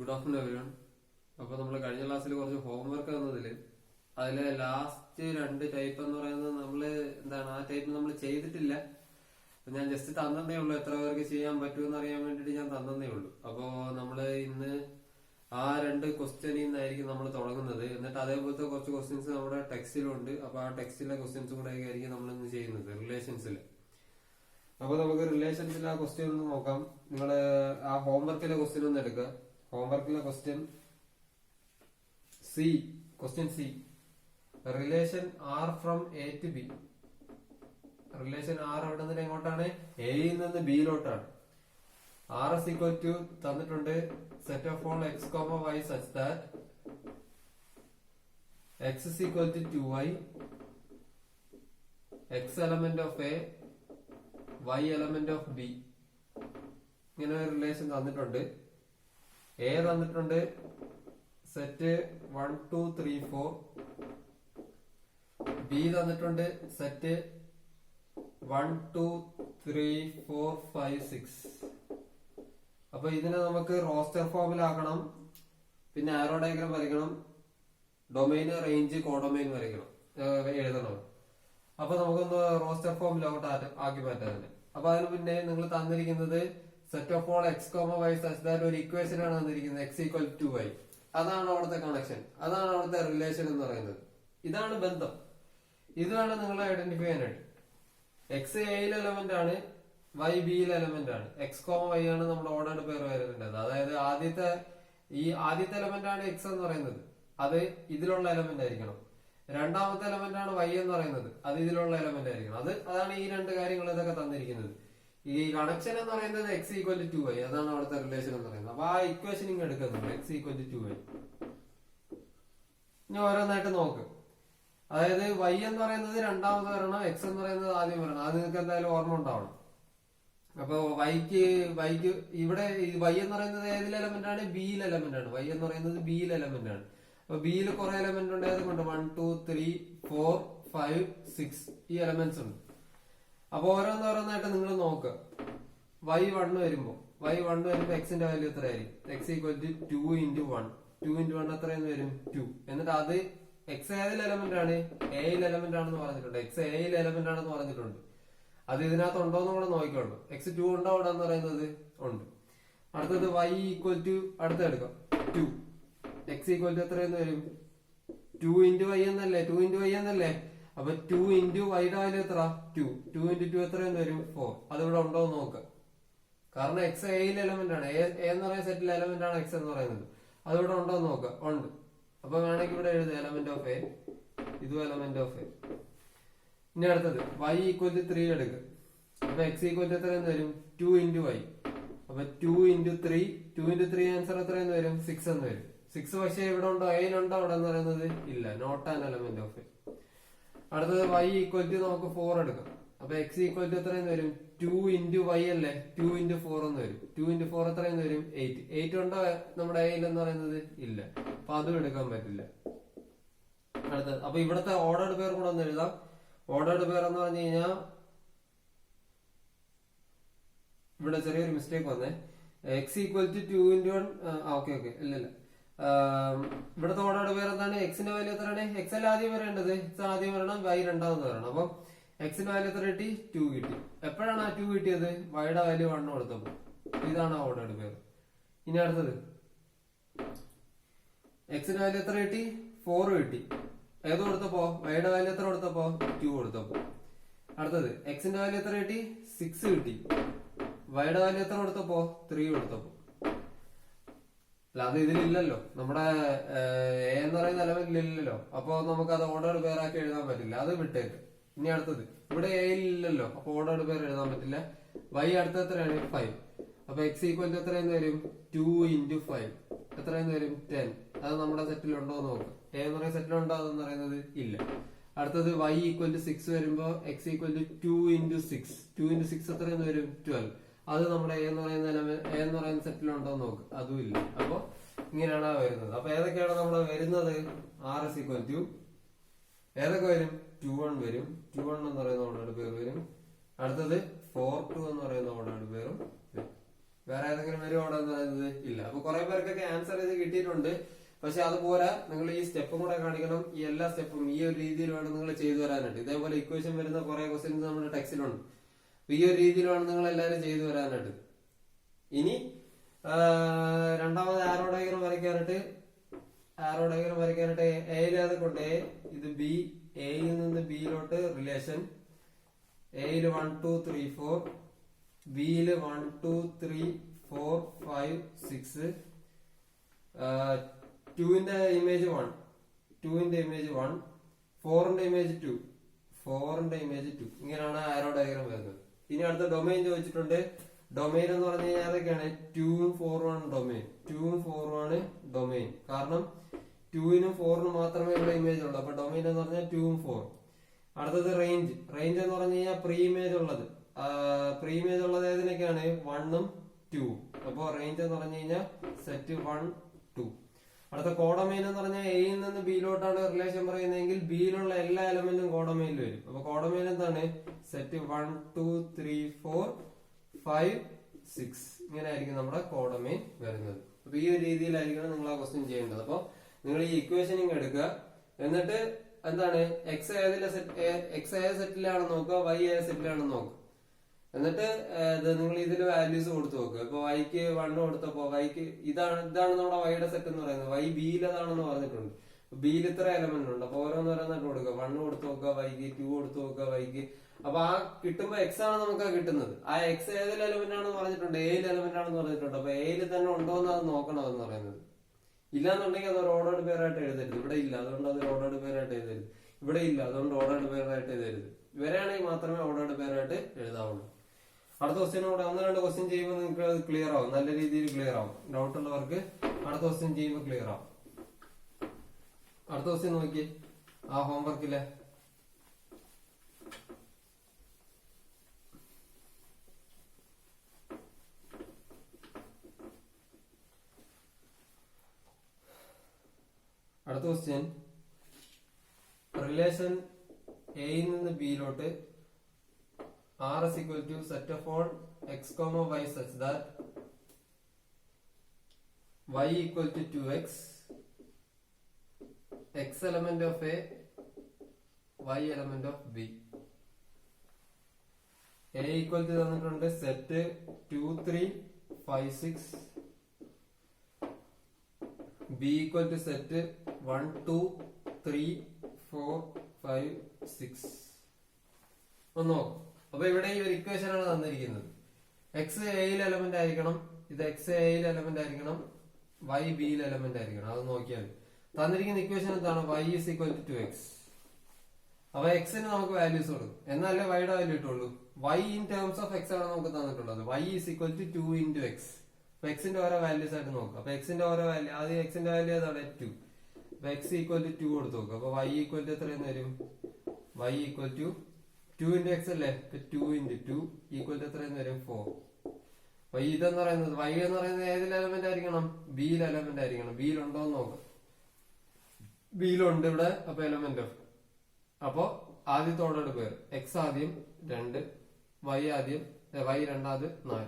Good afternoon everyone. അപ്പൊ നമ്മൾ കഴിഞ്ഞ ക്ലാസ്സിൽ കുറച്ച് ഹോംവർക്ക് തന്നതില് അതിലെ ലാസ്റ്റ് 2 ടൈപ്പ് എന്ന് പറയുന്നത് ആ ടൈപ്പ് നമ്മൾ ചെയ്തിട്ടില്ല. ഞാൻ ജസ്റ്റ് തന്നതേ ഉള്ളൂ. എത്ര പേർക്ക് ചെയ്യാൻ പറ്റുമെന്ന് അറിയാൻ വേണ്ടിട്ട് ഞാൻ തന്നതേ ഉള്ളൂ. അപ്പോ നമ്മള് ഇന്ന് ആ 2 ക്വസ്റ്റ്യനിൽ നിന്നായിരിക്കും നമ്മൾ തുടങ്ങുന്നത്. എന്നിട്ട് അതേപോലത്തെ കുറച്ച് ക്വസ്റ്റ്യൻസ് നമ്മുടെ ടെക്സ്റ്റിലുണ്ട്. അപ്പൊ ആ ടെക്സ്റ്റിലെ ക്വസ്റ്റ്യൻസും കൂടെ ആയിരിക്കും നമ്മൾ ഇന്ന് ചെയ്യുന്നത് റിലേഷൻസിൽ. അപ്പൊ നമുക്ക് റിലേഷൻസിൽ ആ ക്വസ്റ്റ്യൻ ഒന്ന് നോക്കാം. നിങ്ങള് ആ ഹോംവർക്കിലെ ക്വസ്റ്റ്യൻ ഒന്ന് എടുക്കുക. ഹോംവർക്കിലെ question C. Relation R from A to B. Relation R അവിടെ നിന്ന് എങ്ങോട്ടാണ്? എയിൽ നിന്ന് ബിയിലോട്ടാണ്. ആർ എസ് ഈക്വൽ ടു തന്നിട്ടുണ്ട് set of all x comma y such that x is equal to 2y, x element of A, y element of B. ഇങ്ങനെ ഒരു relation തന്നിട്ടുണ്ട്. എ തന്നിട്ടുണ്ട് സെറ്റ് 1 2 3 4. ബി തന്നിട്ടുണ്ട് സെറ്റ് 1 2 3 4 5 6. അപ്പൊ ഇതിനെ നമുക്ക് റോസ്റ്റർ ഫോമിലാക്കണം. പിന്നെ ആരോ ഡയഗ്രാം വരയ്ക്കണം. ഡൊമൈന്, റേഞ്ച്, കോഡൊമൈൻ വരയ്ക്കണം, എഴുതണം. അപ്പൊ നമുക്കൊന്ന് റോസ്റ്റർ ഫോമിലോട്ട് ആക്കി മാറ്റാൻ തന്നെ. അപ്പൊ അതിന് പിന്നെ നിങ്ങൾ തന്നിരിക്കുന്നത് set of all x comma y such that ഒരു ഇക്വേഷൻ ആണ് തന്നിരിക്കുന്നത് എക്സ് ഈക്വൽ ടു വൈ. അതാണ് അവിടുത്തെ കണക്ഷൻ, അതാണ് അവിടുത്തെ റിലേഷൻ എന്ന് പറയുന്നത്. ഇതാണ് ബന്ധം. ഇത് വേണം നിങ്ങൾ ഐഡന്റിഫൈ ചെയ്യാനായിട്ട്. എക്സ് എയിൽ എലമെന്റ് ആണ്, വൈ ബിയിൽ എലമെന്റ് ആണ്. എക്സ് കോമ വൈ ആണ് നമ്മുടെ ഓർഡേർഡ് പേർ വരുന്നുണ്ട്. അതായത് ആദ്യത്തെ എലമെന്റ് ആണ് എക്സ് എന്ന് പറയുന്നത്, അത് ഇതിലുള്ള എലമെന്റ് ആയിരിക്കണം. രണ്ടാമത്തെ എലമെന്റ് ആണ് വൈ എന്ന് പറയുന്നത്, അത് ഇതിലുള്ള എലമെന്റ് ആയിരിക്കണം. അതാണ് ഈ 2 കാര്യങ്ങൾ ഇതൊക്കെ തന്നിരിക്കുന്നത്. ഈ കണക്ഷൻ എന്ന് പറയുന്നത് എക്സ് ഈക്വൽ ടു 2y, അതാണ് അവിടുത്തെ റിലേഷൻ എന്ന് പറയുന്നത്. അപ്പൊ ആ ഇക്വേഷൻ ഇങ്ങനെ എടുക്കുന്നുണ്ട് എക്സ് ഈക്വൽ ടു 2y. ഇനി ഓരോന്നായിട്ട് നോക്ക്. അതായത് y എന്ന് പറയുന്നത് രണ്ടാമത് വരണം, എക്സ് എന്ന് പറയുന്നത് ആദ്യം വരണം. അത് നിങ്ങൾക്ക് എന്തായാലും ഓർമ്മ ഉണ്ടാവണം. അപ്പൊ വൈക്ക് ഇവിടെ y എന്ന് പറയുന്നത് ഏതിൽ എലമെന്റ് ആണ്? ബിയിൽ എലമെന്റ് ആണ്. y എന്ന് പറയുന്നത് ബിയിൽ എലമെന്റ് ആണ്. അപ്പൊ ബിയിൽ കുറെ എലമെന്റ് ഉണ്ട്. അതുകൊണ്ട് 1 2 3 4 5 6 ഈ എലമെന്റ്സ് ഉണ്ട്. അപ്പൊ ഓരോന്നായിട്ട് നിങ്ങൾ നോക്കുക. y1 വരുമ്പോ എക്സിന്റെ വാല്യൂ എത്രയായിരിക്കും? X equal to 2 into 1. 2 into 1 എത്രയെന്ന് വരും? 2. എന്നിട്ട് അത് എക്സ് ഏതിൽ എലമെന്റ് ആണ്? എയിൽ എലമെന്റ് ആണെന്ന് പറഞ്ഞിട്ടുണ്ട്. എക്സ് എയിൽ എലമെന്റ് ആണെന്ന് പറഞ്ഞിട്ടുണ്ട്. അത് ഇതിനകത്ത് ഉണ്ടോ എന്ന് കൂടെ നോക്കിക്കോളൂ. എക്സ് 2 ഉണ്ടോ അവിടെ എന്ന് പറയുന്നത്? ഉണ്ട്. അടുത്തത് y ഈക്വൽ ടു അടുത്തെടുക്കാം 2. എക്സ് ഈക്വൽ ടു എത്രയെന്ന് വരും? 2 into y എന്നല്ലേ? അപ്പൊ 2 into y വാല്യൂ എത്ര? 2. 2 into 2 എത്രയെന്ന് വരും? 4. അതിവിടെ ഉണ്ടോ എന്ന് നോക്കാം. കാരണം എക്സ് എയിൽ എലമെന്റ് ആണ്. എ എന്ന് പറയുന്ന സെറ്റിൽ എലമെന്റ് ആണ് എക്സ് എന്ന് പറയുന്നത്. അതിവിടെ ഉണ്ടോ എന്ന് നോക്കാം. ഉണ്ട്. അപ്പൊ വേണമെങ്കിൽ ഇവിടെ എഴുതുക എലമെന്റ് ഓഫ് എ, ഇതും എലമെന്റ് ഓഫ് എ. ഇനി അടുത്തത് y ഈക്വൽ ടു 3 എടുക്കുക. അപ്പൊ എക്സ് ഈക്വൽ ടു എത്രയെന്ന് വരും? 2 into y. അപ്പൊ 2 into 3 ആൻസർ എത്രയെന്ന് വരും? 6 എന്ന് വരും. 6 പക്ഷേ ഇവിടെ ഉണ്ടോ? എയിലുണ്ടോ അവിടെ എന്ന് പറയുന്നത്? ഇല്ല. Not an element of A. അടുത്തത് y ഈക്വൽ ടു നമുക്ക് 4 എടുക്കാം. അപ്പൊ എക്സ് ഈക്വൽ ടു എത്രയെന്ന് വരും? 2 into y അല്ലേ? 2 into 4 എന്ന് വരും. 2 into 4 എത്രയെന്ന് വരും? 8. 8 ഉണ്ടോ നമ്മുടെ എയിൽ എന്ന് പറയുന്നത്? ഇല്ല. അപ്പൊ അതും എടുക്കാൻ പറ്റില്ല. അടുത്തത് അപ്പൊ ഇവിടുത്തെ ഓർഡേർഡ് പേർ കൂടെ ഒന്ന് എഴുതാം. ഓർഡേർഡ് പേർ എന്ന് പറഞ്ഞു കഴിഞ്ഞാൽ ഇവിടെ ചെറിയൊരു മിസ്റ്റേക്ക് വന്നേ. X equal to 2 into 1. Okay ഇല്ല. ഇവിടുത്തെ ഓർഡേർഡ് പേർ എന്താണ്? എക്സിന്റെ വാല്യൂ എത്രയാണ്? എക്സ് അല്ല ആദ്യം വരേണ്ടത്. എക്സ് ആദ്യം വരണം, വൈ രണ്ടാമത് വരണം. അപ്പൊ എക്സിന്റെ വാല്യൂ എത്ര കിട്ടി? 2 കിട്ടി. എപ്പോഴാണ് ആ 2 കിട്ടിയത്? വൈയുടെ വാല്യൂ 1 കൊടുത്തപ്പോ. ഇതാണ് ഓർഡേർഡ് പേർ. ഇനി അടുത്തത് എക്സിന്റെ വാല്യൂ എത്ര കിട്ടി? 4 കിട്ടി. ഏത് കൊടുത്തപ്പോ? വൈയുടെ വാല്യൂ എത്ര കൊടുത്തപ്പോ? 2 കൊടുത്തപ്പോ. അടുത്തത് എക്സിന്റെ വാല്യൂ എത്ര കിട്ടി? 6 കിട്ടി. വൈയുടെ വാല്യൂ എത്ര കൊടുത്തപ്പോ? 3 കൊടുത്തപ്പോ. അല്ല, അത് ഇതിലില്ലല്ലോ. നമ്മുടെ എ എന്ന് പറയുന്ന എലമെന്റിൽ ഇല്ലല്ലോ. അപ്പൊ നമുക്ക് അത് ഓർഡേർഡ് പേരാക്കി എഴുതാൻ പറ്റില്ല. അത് വിട്ടേക്ക്. ഇനി അടുത്തത് ഇവിടെ എയിൽ ഇല്ലല്ലോ. അപ്പൊ ഓർഡേർഡ് പേർ എഴുതാൻ പറ്റില്ല. വൈ അടുത്ത എത്രയാണ്? 5. അപ്പൊ എക്സ് ഈക്വൽ ടു എത്രയെന്ന് വരും? 2 into 5 എത്രയെന്ന് വരും? 10. അത് നമ്മുടെ സെറ്റിൽ ഉണ്ടോ എന്ന് നോക്കാം. എ എന്ന് പറയുന്ന സെറ്റിലുണ്ടോ അതെന്ന് പറയുന്നത്? ഇല്ല. അടുത്തത് y ഈക്വൽ ടു 6 വരുമ്പോ X equal to 2 into 6. 2 into 6 എത്രയെന്ന് വരും? 12. അത് നമ്മുടെ എ എന്ന് പറയുന്ന സെറ്റിലുണ്ടോ എന്ന് നോക്ക്. അതും ഇല്ല. അപ്പൊ ഇങ്ങനെയാണ് വരുന്നത്. അപ്പൊ ഏതൊക്കെയാണ് നമ്മൾ വരുന്നത്? ആർ എസ് ഈക്വൽ ടു ഏതൊക്കെ വരും? 2 1 വരും. 2 1 എന്ന് പറയുന്ന ഓർഡേർഡ് പേർ വരും. അടുത്തത് 4 2 എന്ന് പറയുന്ന ഓർഡേർഡ് പേരും. വേറെ ഏതെങ്കിലും ഒരു ഓർഡർ എന്ന് പറയുന്നത് ഇല്ല. അപ്പൊ കുറെ പേർക്കൊക്കെ ആൻസർ ഇത് കിട്ടിയിട്ടുണ്ട്. പക്ഷെ അതുപോലെ നിങ്ങൾ ഈ സ്റ്റെപ്പും കൂടെ കാണിക്കണം. ഈ എല്ലാ സ്റ്റെപ്പും ഈ ഒരു രീതിയിൽ വേണം നിങ്ങൾ ചെയ്തു വരാനായിട്ട്. ഇതേപോലെ ഇക്വേഷൻ വരുന്ന കുറെ ക്വസ്റ്റ്യൻസ് നമ്മുടെ ടെക്സ്റ്റിലുണ്ട്. ഈ ഒരു രീതിയിൽ വേണം നിങ്ങൾ എല്ലാവരും ചെയ്തു വരാനായിട്ട്. ഇനി രണ്ടാമത് ആരോ ഡയഗ്രം വരയ്ക്കാനായിട്ട് എയിലേത് കൊണ്ട് ഇത് ബി, എയിൽ നിന്ന് ബിയിലോട്ട് റിലേഷൻ, എയില് 1 2 3 4, ബിയില് 1 2 3 4 5 6, 2ന്റെ ഇമേജ് 1, 2ന്റെ ഇമേജ് 1, 4ന്റെ ഇമേജ് 2, 4ന്റെ ഇമേജ് 2. ഇങ്ങനെയാണ് ആരോ ഡയഗ്രം വരുന്നത്. ഇനി അടുത്ത ഡൊമൈൻ ചോദിച്ചിട്ടുണ്ട്. ഡൊമൈൻ എന്ന് പറഞ്ഞു കഴിഞ്ഞാൽ അതൊക്കെയാണ് 2ഉം 4ഉം ആണ് ഡൊമൈൻ. 2ഉം 4ഉം ആണ് ഡൊമൈൻ. കാരണം 2നും 4നും മാത്രമേ ഇവിടെ ഇമേജ് ഉള്ളൂ. അപ്പൊ ഡൊമൈൻ എന്ന് പറഞ്ഞാൽ 2ഉം 4ഉം. അടുത്തത് റേഞ്ച്. റേഞ്ച് എന്ന് പറഞ്ഞു കഴിഞ്ഞാൽ പ്രീ ഇമേജ് ഉള്ളത്. പ്രീ ഇമേജ് ഉള്ളത് ഏതിനൊക്കെയാണ്? 1ഉം 2ഉം. അപ്പൊ റേഞ്ച് എന്ന് പറഞ്ഞു കഴിഞ്ഞാൽ സെറ്റ് 1 2. അടുത്ത കോഡൊമൈൻ എന്ന് പറഞ്ഞാൽ എയിൽ നിന്ന് ബിയിലോട്ടാണ് റിലേഷൻ പറയുന്നതെങ്കിൽ ബിയിലുള്ള എല്ലാ എലമെന്റും കോഡൊമൈനിൽ വരും. അപ്പൊ കോഡൊമൈൻ എന്താണ്? സെറ്റ് 1 2 3 4 5 6. ഇങ്ങനെ ആയിരിക്കും നമ്മുടെ കോഡൊമൈൻ വരുന്നത്. അപ്പൊ ഈ ഒരു രീതിയിലായിരിക്കണം നിങ്ങൾ ആ ക്വസ്റ്റ്യൻ ചെയ്യേണ്ടത്. അപ്പൊ നിങ്ങൾ ഈ ഇക്വേഷനിങ് എടുക്കുക. എന്നിട്ട് എന്താണ് എക്സ് ഏതിലെ എക്സ് ഏത് സെറ്റിലാണെന്ന് നോക്കുക, വൈ ഏത് സെറ്റിലാണെന്ന് നോക്കുക. എന്നിട്ട് നിങ്ങൾ ഇതിൽ വാല്യൂസ് കൊടുത്തു നോക്കുക. ഇപ്പൊ വൈക്ക് 1 കൊടുത്തപ്പോ വൈക്ക് ഇതാണ് നമ്മുടെ വൈയുടെ സെറ്റ് എന്ന് പറയുന്നത്. വൈ ബിയിൽ അതാണെന്ന് പറഞ്ഞിട്ടുണ്ട്. ബിയിൽ ഇത്ര എലമെന്റ് ഉണ്ട്. അപ്പൊ ഓരോന്നോരോന്നായിട്ട് കൊടുക്കുക. 1 കൊടുത്തു നോക്കുക വൈക്ക്, 2 കൊടുത്തു നോക്കുക വൈക്ക്. അപ്പൊ ആ കിട്ടുമ്പോ എക്സ് ആണ് നമുക്ക് കിട്ടുന്നത്. ആ എക്സ് ഏതിൽ എലമെന്റ് ആണെന്ന് പറഞ്ഞിട്ടുണ്ട്? എയിൽ എലമെന്റ് ആണെന്ന് പറഞ്ഞിട്ടുണ്ട്. അപ്പൊ എയിൽ തന്നെ ഉണ്ടോ എന്ന് അത് നോക്കണം എന്ന് പറയുന്നത്. ഇല്ലാന്നുണ്ടെങ്കിൽ അത് ഒരു ഓർഡേർഡ് പേരായിട്ട് എഴുതരുത്. ഇവിടെ ഇല്ല, അതുകൊണ്ട് അത് ഓർഡേർഡ് പേരായിട്ട് എഴുതരുത്. ഇവിടെ ഇല്ല, അതുകൊണ്ട് ഓർഡേർഡ് പേരായിട്ട് എഴുതരുത്. ഇവരാണെങ്കിൽ മാത്രമേ ഓർഡേർഡ് പേരായിട്ട് എഴുതാവുള്ളൂ. അടുത്ത ക്വസ്റ്റ്യൻ കൂടെ 1-2 ക്വസ്റ്റ്യൻ ചെയ്യുമ്പോൾ നിങ്ങൾക്ക് അത് ക്ലിയർ ആവും. നല്ല രീതിയിൽ ക്ലിയർ ആവും. ഡൗട്ട് ഉള്ളവർക്ക് അടുത്ത ക്വസ്റ്റ്യൻ ചെയ്യുമ്പോൾ ക്ലിയർ ആവും. അടുത്ത ക്വസ്റ്റ്യൻ നോക്കി ആ ഹോംവർക്കിലെ. അടുത്ത ക്വസ്റ്റ്യൻ റിലേഷൻ എയിൽ നിന്ന് ബിയിലോട്ട് R is equal to set of all x comma y such that y equal to 2x, x element of A, y element of B. A equal to തന്നിട്ടുണ്ട് set 2 3 5 6, B equal to set 1 2 3 4 5 6. ഒന്ന് നോക്കാം. അപ്പൊ ഇവിടെ ഈ ഒരു equation ആണ് തന്നിരിക്കുന്നത്. X എയിൽ എലമെന്റ് ആയിരിക്കണം, ഇത് എക്സ് എയിൽ എലമെന്റ് ആയിരിക്കണം, വൈ ബിയിൽ എലമെന്റ് ആയിരിക്കണം. അത് നോക്കിയാൽ തന്നിരിക്കുന്ന ഇക്വേഷൻ എന്താണ്? Y is equal to 2x. അപ്പൊ എക്സിന് നമുക്ക് വാല്യൂസ് കൊടുക്കും, എന്നാലേ വൈയുടെ വാല്യൂ കിട്ടുള്ളൂ. Y in terms of x ആണ് നമുക്ക് തന്നിട്ടുള്ളത്. Y is equal to 2 into x. അപ്പൊ എക്സിന്റെ ഓരോ വാല്യൂസ് ആയിട്ട് നോക്കാം. അപ്പൊ എക്സിന്റെ ഓരോ വാല്യൂ, ആദ്യം എക്സിന്റെ വാല്യൂ ഏതാണ്? 2. അപ്പൊ എക്സ് ഈക്വൽ ടു 2 കൊടുത്ത് നോക്കുക. അപ്പൊ വൈ ഈക്വൽ ടു എത്രയെന്ന് വരും? Y equal to 2 into x അല്ലേ? 2 into 2 ഈക്വൽ ടു എത്രയെന്ന് വരും? 4. അപ്പൊ ഇതെന്ന് പറയുന്നത് വൈ എന്ന് പറയുന്നത് ഏതിൽ എലമെന്റ് ആയിരിക്കണം? ബിയിൽ എലമെന്റ് ആയിരിക്കണം. ബിയിൽ ഉണ്ടോ എന്ന് നോക്കാം. ബിയിലുണ്ട് ഇവിടെ. അപ്പൊ എലമെന്റ് ഓഫ്, അപ്പൊ ആദ്യത്തെ ഓർഡർ പേര് എക്സ് ആദ്യം 2, വൈ ആദ്യം, വൈ രണ്ടാമത് 4.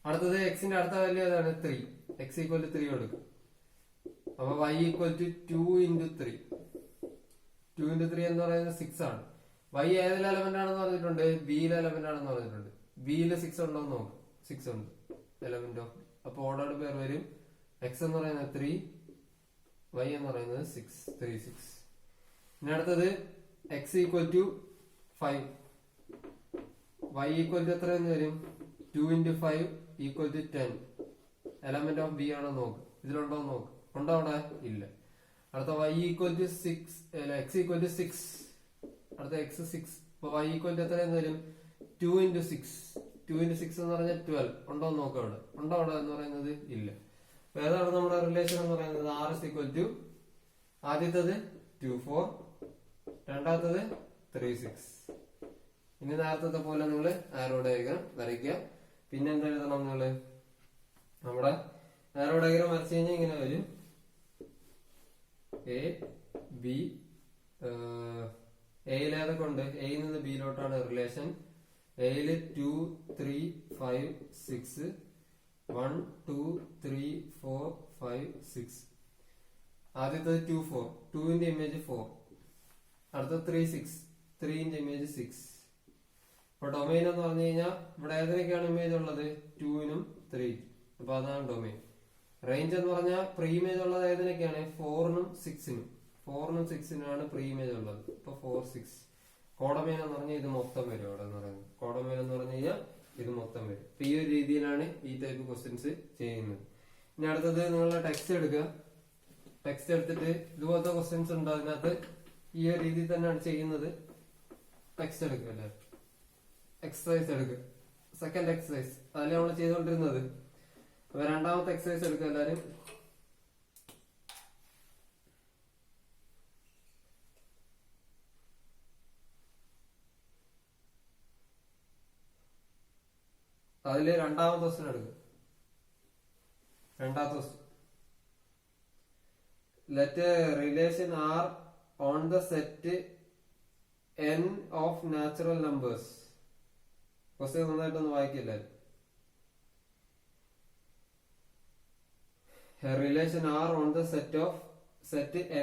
അടുത്തത് എക്സിന്റെ അടുത്ത വാല്യൂ ഏതാണ്? 3. എക്സ് ഈക്വൽ ടു 3 കൊടുക്കും. അപ്പൊ Y equal to 2 into 3. 2 into 3 എന്ന് പറയുന്നത് 6 ആണ്. വൈ ഏതിൽ എലമെന്റ് ആണെന്ന് പറഞ്ഞിട്ടുണ്ട്? ബിയിലെ എലമെന്റ് ആണെന്ന് പറഞ്ഞിട്ടുണ്ട്. ബിയില് 6 ഉണ്ടോ എന്ന് നോക്കാം. 6 ഉണ്ട് എലമെന്റ് ഓഫ്. അപ്പൊ ഓർഡർ പേർ വരും. എക്സ് എന്ന് പറയുന്നത് 3, വൈ എന്ന് പറയുന്നത് 6, 3 6. ഇനി അടുത്തത് x equal to 5, y equal to എത്ര എന്ന് വരും? 2 into 5 equal to 10. Element of B ആണോ നോക്ക്. ഇതിലുണ്ടോ നോക്ക്. ഉണ്ടോ അവിടെ? ഇല്ല. അടുത്ത y equal to 6, x equal to 6. അടുത്ത എക്സ് 6. അപ്പൊ വൈ ഈക്വൽ ടു എത്ര എന്ന് വരും? 2 into 6. 2 into 6 എന്ന് പറഞ്ഞാൽ 12. ഉണ്ടോ എന്ന് നോക്കാം അവിടെ. ഉണ്ടോ അവിടെ എന്ന് പറയുന്നത്? ഇല്ല. അപ്പൊ ഏതാണ് നമ്മുടെ റിലേഷൻ എന്ന് പറയുന്നത്? R is equal to ആദ്യത്തത് 2 4, രണ്ടാമത്തത് 3 6. ഇനി നേരത്തെ പോലെ നിങ്ങൾ ആരോ ഡയഗ്രം വരയ്ക്കുക. പിന്നെ എന്താ എഴുതണം നിങ്ങള്? നമ്മുടെ ആരോ ഡയഗ്രം വരച്ചു കഴിഞ്ഞാൽ ഇങ്ങനെ വരും. എ ബി, എയിൽ ഏതൊക്കെ ഉണ്ട്? എയിൽ നിന്ന് ബിയിലോട്ടാണ് റിലേഷൻ. എയില് 2 3 5 6, 1 2 3 4 5 6. ആദ്യത്തത് 2 4, 2ന്റെ ഇമേജ് 4. അടുത്ത 3 6, 3ന്റെ ഇമേജ് 6. അപ്പൊ ഡൊമൈൻ എന്ന് പറഞ്ഞു കഴിഞ്ഞാൽ ഇവിടെ ഏതിനൊക്കെയാണ് ഇമേജ് ഉള്ളത്? 2നും 3. അപ്പൊ അതാണ് ഡൊമൈൻ. റേഞ്ച് എന്ന് പറഞ്ഞാൽ പ്രീ ഇമേജ് ഉള്ളത് ഏതിനൊക്കെയാണ്? 4നും 6നും. 4നും 6നുമാണ് പ്രീ ഇമേജ് ഉള്ളത്. അപ്പൊ 4 6. കോഡമൈൻ എന്ന് പറഞ്ഞാൽ ഇത് മൊത്തം വരും അവിടെ എന്ന് പറയുന്നത്. കോഡമൈൻ എന്ന് പറഞ്ഞു കഴിഞ്ഞാൽ ഇത് മൊത്തം വരും. അപ്പൊ ഈ ഒരു രീതിയിലാണ് ഈ ടൈപ്പ് ക്വസ്റ്റ്യൻസ് ചെയ്യുന്നത്. ഇനി അടുത്തത് നിങ്ങളുടെ ടെക്സ്റ്റ് എടുക്കുക. ടെക്സ്റ്റ് എടുത്തിട്ട് ഇതുപോലത്തെ ക്വസ്റ്റ്യൻസ് ഉണ്ട്, അതിനകത്ത് ഈ ഒരു രീതിയിൽ തന്നെയാണ് ചെയ്യുന്നത്. ടെക്സ്റ്റ് എടുക്കുക അല്ലേ, എക്സസൈസ് എടുക്കുക. സെക്കൻഡ് എക്സസൈസ് അതല്ലേ നമ്മൾ ചെയ്തുകൊണ്ടിരുന്നത്. അപ്പൊ രണ്ടാമത്തെ എക്സസൈസ് എടുക്കുക എല്ലാരും. അതില് രണ്ടാമത്തെ ക്വസ്റ്റ്യൻ എടുക്കുക. രണ്ടാമത്തെ question, let relation R on the set n of natural numbers. Question നന്നായിട്ടൊന്ന് വായിക്കില്ല. A relation R on the set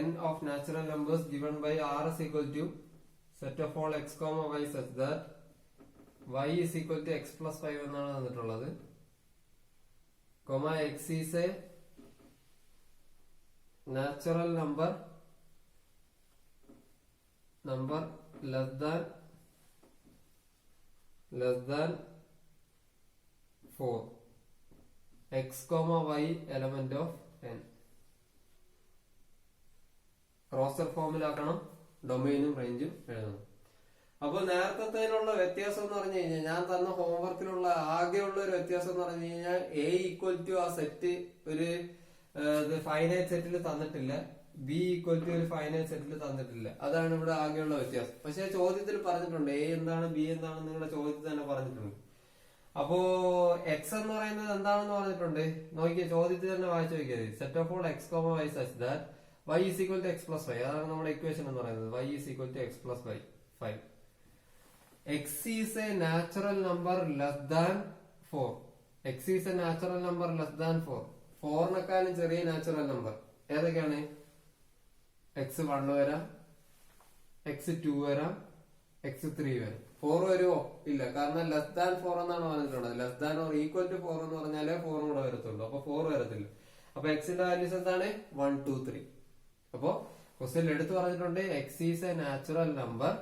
n of natural numbers given by R is equal to set of all x comma y such that y is equal to x plus 5 എന്നാണ് തന്നിട്ടുള്ളത്. x is a natural number less than 4. x comma y element of n. Roster ഫോമിലാക്കണം, ഡൊമൈനും റേഞ്ചും എഴുതണം. അപ്പൊ നേരത്തേനുള്ള വ്യത്യാസം എന്ന് പറഞ്ഞു കഴിഞ്ഞാൽ, ഞാൻ തന്ന ഹോംവർക്കിലുള്ള ആകെയുള്ള ഒരു വ്യത്യാസം എന്ന് പറഞ്ഞു കഴിഞ്ഞാൽ a ഈക്വൽ ടു ആ സെറ്റ് ഒരു ഫൈനൈറ്റ് സെറ്റിൽ തന്നിട്ടില്ല, b ഈക്വൽ ടു ഒരു ഫൈനൈറ്റ് സെറ്റിൽ തന്നിട്ടില്ല. അതാണ് ഇവിടെ ആകെയുള്ള വ്യത്യാസം. പക്ഷെ ചോദ്യത്തിൽ പറഞ്ഞിട്ടുണ്ട് a എന്താണ് b എന്താണ്, നിങ്ങളുടെ ചോദ്യത്തിൽ തന്നെ പറഞ്ഞിട്ടുണ്ട്. അപ്പോ എക്സ് എന്ന് പറയുന്നത് എന്താണെന്ന് പറഞ്ഞിട്ടുണ്ട്. നോക്കിയ ചോദ്യത്തിൽ തന്നെ വായിച്ചു നോക്കിയത്, set of all x comma y such that y is equal to x plus 5. അതാണ് നമ്മുടെ ഇക്വേഷൻ എന്ന് പറയുന്നത്. Y is equal to x plus 5. X is a natural number less than 4. X is a natural number less than 4. 4നെക്കാളും ചെറിയ natural number ഏതൊക്കെയാണ്? X 1 വരാം, X 2 വരാം, X 3 വരാം. 4 വരുമോ? ഇല്ല, കാരണം ലെസ് ദാൻ 4 എന്നാണ് പറഞ്ഞിട്ടുള്ളത്. Less than or equal to 4 എന്ന് പറഞ്ഞാലേ 4 കൂടെ വരത്തുള്ളൂ. അപ്പൊ 4 വരത്തില്ല. അപ്പൊ എക്സിന്റെ വാല്യൂസ് എന്താണ്? 1 2 3. അപ്പൊ ക്വസ്റ്റ്യൻ എടുത്തു പറഞ്ഞിട്ടുണ്ട് X is a natural number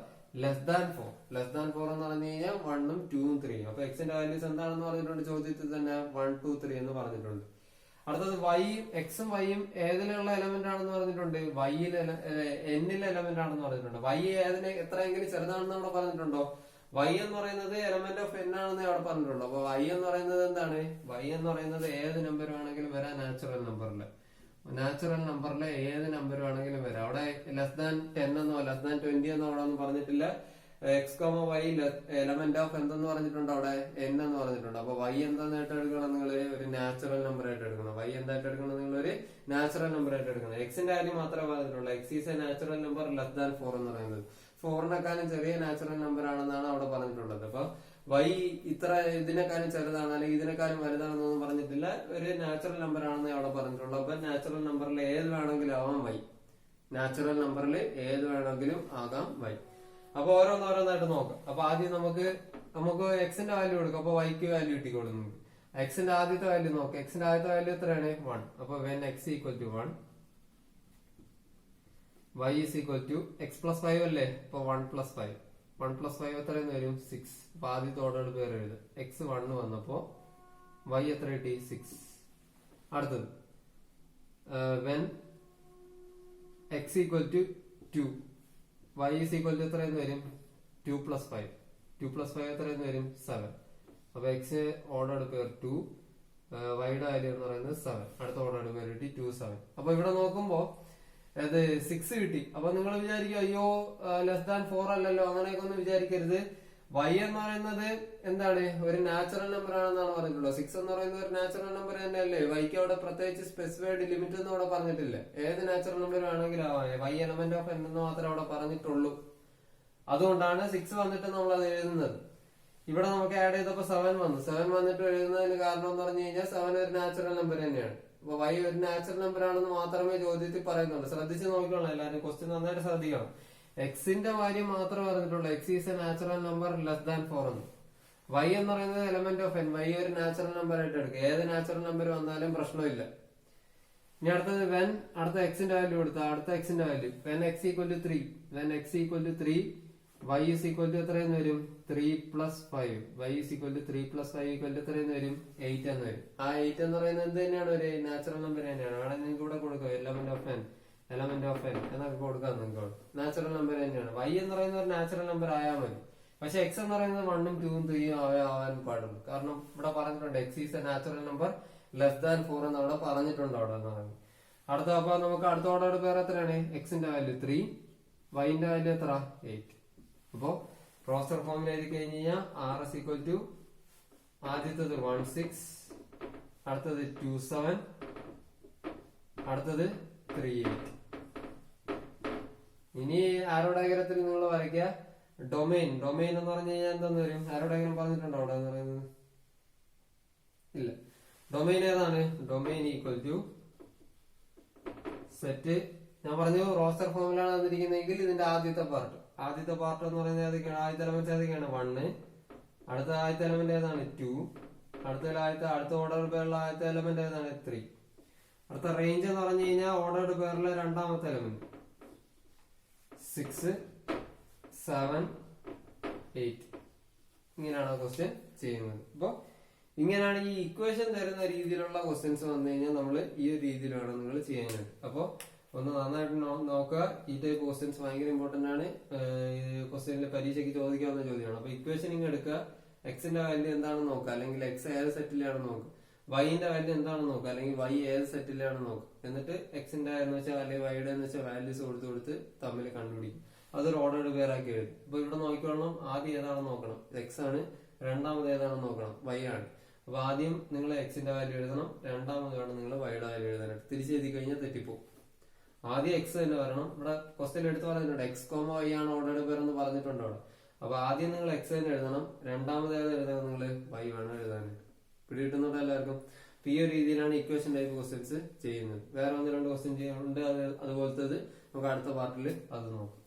less than 4. Less than 4 എന്ന് പറഞ്ഞു കഴിഞ്ഞാൽ 1ഉം 2ഉം 3ഉം. അപ്പൊ എക്സിന്റെ വാല്യൂസ് എന്താണെന്ന് പറഞ്ഞിട്ടുണ്ട് ചോദ്യത്തിൽ തന്നെ 1 2 3 എന്ന് പറഞ്ഞിട്ടുണ്ട്. അടുത്തത് വൈയും എക്സും വൈയും ഏതിലുള്ള എലമെന്റ് ആണെന്ന് പറഞ്ഞിട്ടുണ്ട്? വൈയിലെ എന്നിലെ എലമെന്റ് ആണെന്ന് പറഞ്ഞിട്ടുണ്ട്. വൈ ഏതിനെ എത്രയെങ്കിലും ചെറുതാണെന്ന് അവിടെ പറഞ്ഞിട്ടുണ്ടോ? വൈ എന്ന് പറയുന്നത് എലമെന്റ് ഓഫ് എൻ ആണെന്ന് അവിടെ പറഞ്ഞിട്ടുള്ളൂ. അപ്പൊ വൈ എന്ന് പറയുന്നത് എന്താണ്? വൈ എന്ന് പറയുന്നത് ഏത് നമ്പർ വേണമെങ്കിലും വരാം നാച്ചുറൽ നമ്പറിൽ. നാച്ചുറൽ നമ്പറിലെ ഏത് നമ്പർ വേണമെങ്കിലും വരാം. അവിടെ ലെസ് ദാൻ 10 എന്നോ ലെസ് ദാൻ 20 എന്നോ അവിടെ ഒന്നും പറഞ്ഞിട്ടില്ല. X comma y element of എന്തെന്ന് പറഞ്ഞിട്ടുണ്ട്? അവിടെ എൻ എന്ന് പറഞ്ഞിട്ടുണ്ട്. അപ്പൊ വൈ എന്തായിട്ട് എടുക്കണം? നിങ്ങൾ ഒരു നാച്ചുറൽ നമ്പർ ആയിട്ട് എടുക്കണം. വൈ എന്തായിട്ട് എടുക്കണം? നിങ്ങൾ ഒരു നാച്ചുറൽ നമ്പർ ആയിട്ട് എടുക്കണം. എക്സിന്റെ കാര്യം മാത്രമേ പറഞ്ഞിട്ടുള്ളൂ. X is a natural number less than 4 എന്ന് പറയുന്നത്. 4നെക്കാളും ചെറിയ നാച്ചുറൽ നമ്പർ ആണെന്നാണ് അവിടെ പറഞ്ഞിട്ടുള്ളത്. അപ്പൊ വൈ ഇത്ര ഇതിനെക്കാളും ചെറുതാണ് അല്ലെങ്കിൽ ഇതിനെക്കാളും വലുതാണെന്നൊന്നും പറഞ്ഞിട്ടില്ല. ഒരു നാച്ചുറൽ നമ്പർ ആണെന്ന് അവിടെ പറഞ്ഞിട്ടുള്ളൂ. അപ്പൊ നാച്ചുറൽ നമ്പറിൽ ഏത് വേണമെങ്കിലും ആവാം വൈ. നാച്ചുറൽ നമ്പറിൽ ഏത് വേണമെങ്കിലും ആകാം വൈ. അപ്പൊ ഓരോന്നോരോന്നായിട്ട് നോക്കാം. അപ്പൊ ആദ്യം നമുക്ക് എക്സിന്റെ വാല്യൂ കൊടുക്കാം. അപ്പൊ വൈക്ക് വാല്യൂ കിട്ടിക്കോളും. നമുക്ക് എക്സിന്റെ ആദ്യത്തെ വാല്യൂ നോക്കാം. എക്സിന്റെ ആദ്യത്തെ വാല്യൂ എത്രയാണ്? 1. അപ്പൊ when x equal to 1, y is equal to x plus 5 അല്ലേ? അപ്പൊ 1 plus 5. 1 plus 5 എത്രയെന്ന് വരും? 6. അപ്പൊ ആദ്യത്തെ ഓർഡർ പേര് എഴുതും. x 1 വന്നപ്പോ y എത്ര കിട്ടി? 6. അടുത്തത് when x equal to 2, y is equal to എത്രയെന്ന് വരും? 2 plus 5. 2 plus 5 എത്രയെന്ന് വരും? 7. അപ്പൊ x ഓർഡർ പേർ 2, വൈയുടെ വാല്യൂ എന്ന് പറയുന്നത് 7. അടുത്ത ഓർഡർ പേര് കിട്ടി 2 7. അപ്പൊ ഇവിടെ നോക്കുമ്പോ അത് 6 കിട്ടി. അപ്പൊ നിങ്ങൾ വിചാരിക്കും അയ്യോ ലെസ് ദാൻ 4 അല്ലല്ലോ, അങ്ങനെയൊക്കെ ഒന്നും വിചാരിക്കരുത്. വൈ എന്ന് പറയുന്നത് എന്താണ്? ഒരു നാച്ചുറൽ നമ്പർ ആണെന്നാണ് പറഞ്ഞിട്ടുള്ളത്. 6 എന്ന് പറയുന്നത് ഒരു നാച്ചുറൽ നമ്പർ തന്നെയല്ലേ? വൈക്ക് അവിടെ പ്രത്യേകിച്ച് സ്പെസിഫൈഡ് ലിമിറ്റ് ഒന്നും അവിടെ പറഞ്ഞിട്ടില്ല. ഏത് നാച്ചുറൽ നമ്പർ വേണമെങ്കിലും ആവാം. വൈ എലമെന്റ് ഓഫ് എൻ എന്ന് മാത്രമേ അവിടെ പറഞ്ഞിട്ടുള്ളൂ. അതുകൊണ്ടാണ് 6 വന്നിട്ട് നമ്മൾ അത് എഴുതുന്നത്. ഇവിടെ നമുക്ക് ആഡ് ചെയ്തപ്പോ 7 വന്നു. 7 വന്നിട്ട് എഴുതുന്നതിന് കാരണം എന്ന് പറഞ്ഞു കഴിഞ്ഞാൽ 7 ഒരു നാച്ചുറൽ നമ്പർ തന്നെയാണ്. അപ്പൊ y ഒരു നാച്ചുറൽ നമ്പർ ആണെന്ന് മാത്രമേ ചോദ്യത്തിൽ പറയുന്നുള്ളൂ. ശ്രദ്ധിച്ച് നോക്കിക്കോളാം എല്ലാവരും, ക്വസ്റ്റ്യൻ നന്നായിട്ട് ശ്രദ്ധിക്കണം. എക്സിന്റെ കാര്യം മാത്രമേ പറഞ്ഞിട്ടുള്ളൂ. X is a natural number less than 4 എന്ന്. y എന്ന് പറയുന്നത് എലമെന്റ് ഓഫ് n. y ഒരു നാച്ചുറൽ നമ്പർ ആയിട്ട് എടുക്കുക. ഏത് നാച്ചുറൽ നമ്പർ വന്നാലും പ്രശ്നമില്ല. ഇനി അടുത്തത് വെൻ, അടുത്ത എക്സിന്റെ വാല്യൂ കൊടുത്ത അടുത്ത എക്സിന്റെ value when x equal to 3. When x equal to 3 y is equal to എത്രയെന്ന് വരും? 3 plus 5. y is equal to 3 plus 5 equal to എത്രയെന്ന് വരും? 8 എന്ന് വരും. ആ 8 എന്ന് പറയുന്നത് എന്ത് തന്നെയാണ്? ഒരു നാച്ചുറൽ നമ്പർ തന്നെയാണ്. അവിടെ നിങ്ങൾക്ക് ഇവിടെ കൊടുക്കുക എലമെന്റ് ഓഫ് n എന്നൊക്കെ കൊടുക്കാം നിങ്ങൾക്ക്. നാച്ചുറൽ നമ്പർ തന്നെയാണ്. y എന്ന് പറയുന്ന ഒരു നാച്ചുറൽ നമ്പർ ആയാൽ മതി. പക്ഷെ x എന്ന് പറയുന്നത് 1 ഉം 2 ഉം 3 ഉം ആവാൻ പാടുള്ളൂ. കാരണം ഇവിടെ പറഞ്ഞിട്ടുണ്ട് X is a natural number less than 4 എന്ന് അവിടെ പറഞ്ഞിട്ടുണ്ട്. അവിടെ അടുത്ത അപ്പൊ നമുക്ക് അടുത്ത ഓർഡർ പേര് എത്രയാണ്? എക്സിന്റെ വാല്യൂ 3, വൈന്റെ വാല്യൂ എത്ര? 8. അപ്പോ ക്രോസർ ഫോമിൽ എഴുതി കഴിഞ്ഞ് കഴിഞ്ഞാൽ ആർ എസ് ഈക്വൽ ടു ആദ്യത്തത് 16, അടുത്തത് 27, അടുത്തത് 38. ഇനി ആരോ ഡയഗ്രത്തിൽ നിങ്ങൾ വരയ്ക്കുക ഡൊമൈൻ. ഡൊമൈൻ എന്ന് പറഞ്ഞു കഴിഞ്ഞാൽ എന്താന്ന് വരും? ആരോ ഡയഗ്രം പറഞ്ഞിട്ടുണ്ടോ അവിടെ എന്ന് പറയുന്നത്? ഇല്ല. ഡൊമൈൻ ഏതാണ്? Domain equal to set. ഞാൻ പറഞ്ഞു റോസ്റ്റർ ഫോമിലാണ് തന്നിരിക്കുന്നതെങ്കിൽ ഇതിന്റെ ആദ്യത്തെ പാർട്ട് എന്ന് പറയുന്നത് ഏതൊക്കെയാണ്? ആദ്യത്തെ എലമെന്റ് ഏതൊക്കെയാണ്? 1. അടുത്ത ആദ്യത്തെ എലമെന്റ് ഏതാണ്? 2. അടുത്ത ഓർഡർ പേരുള്ള ആദ്യത്തെ എലമെന്റ് ഏതാണ്? 3. അടുത്ത റേഞ്ച് എന്ന് പറഞ്ഞു കഴിഞ്ഞാൽ ഓർഡർഡ് പേരിലെ രണ്ടാമത്തെ എലമെന്റ് 6, 7, 8. ഇങ്ങനെയാണ് ക്വസ്റ്റ്യൻ ചെയ്യുന്നത്. അപ്പൊ ഇങ്ങനെയാണ് ഈ ഇക്വേഷൻ തരുന്ന രീതിയിലുള്ള ക്വസ്റ്റ്യൻസ് വന്നു കഴിഞ്ഞാൽ നമ്മൾ ഈ ഒരു രീതിയിലാണ് നിങ്ങൾ ചെയ്യാനായിട്ട്. അപ്പൊ ഒന്ന് നന്നായിട്ട് നോക്കുക. ഈ ടൈപ്പ് ക്വസ്റ്റ്യൻസ് ഭയങ്കര ഇമ്പോർട്ടന്റ് ആണ്. ക്വസ്റ്റ്യനിൽ പരീക്ഷയ്ക്ക് ചോദിക്കാവുന്ന ചോദ്യമാണ്. അപ്പൊ ഇക്വേഷൻ ഇങ്ങനെ എടുക്കുക. എക്സിന്റെ വാല്യൂ എന്താണെന്ന് നോക്കുക, അല്ലെങ്കിൽ എക്സ് ഏത് സെറ്റിലാണെന്ന് നോക്കുക. വൈന്റെ വാല്യൂ എന്താണെന്ന് നോക്കുക, അല്ലെങ്കിൽ വൈ ഏത് സെറ്റിലാണെന്ന് നോക്കുക. എന്നിട്ട് എക്സിന്റെ എന്ന് വെച്ചാൽ അല്ലെങ്കിൽ വൈയുടെ എന്ന് വെച്ചാൽ വാല്യൂസ് കൊടുത്ത് തമ്മിൽ കണ്ടുപിടിക്കും. അതൊരു ഓർഡർഡ് പേരാക്കി എഴുതും. അപ്പൊ ഇവിടെ നോക്കിക്കോളണം. ആദ്യം ഏതാണെന്ന് നോക്കണം, എക്സ് ആണ്. രണ്ടാമത് ഏതാണെന്ന് നോക്കണം, വൈ ആണ്. അപ്പൊ ആദ്യം നിങ്ങൾ എക്സിന്റെ വാല്യൂ എഴുതണം, രണ്ടാമത് വേണം നിങ്ങൾ വൈയുടെ വാല്യൂ എഴുതാനായിട്ട്. തിരിച്ചെഴുതി കഴിഞ്ഞാൽ തെറ്റിപ്പോ. ആദ്യം എക്സ് തന്നെ വരണം. ഇവിടെ ക്വസ്റ്റ്യൻ എടുത്ത് പറഞ്ഞിട്ടുണ്ട് എക്സ് കോമ വൈ ആണ് ഓർഡർഡ് പേർ എന്ന് പറഞ്ഞിട്ടുണ്ട് അവിടെ. അപ്പൊ ആദ്യം നിങ്ങൾ എക്സ് തന്നെ എഴുതണം, രണ്ടാമത് ഏത് എഴുതണം? നിങ്ങൾ വൈ വേണം എഴുതാനായിട്ട്. പിടികിട്ടുന്നുണ്ട് എല്ലാവർക്കും? ഈ ഒരു രീതിയിലാണ് ഇക്വേഷൻ ടൈപ്പ് ക്വസ്റ്റ്യൻസ് ചെയ്യുന്നത്. വേറെ 1-2 ക്വസ്റ്റ്യൻ ചെയ്യാനുണ്ട്. അതുപോലത്തത് നമുക്ക് അടുത്ത പാർട്ടിൽ അത് നോക്കാം.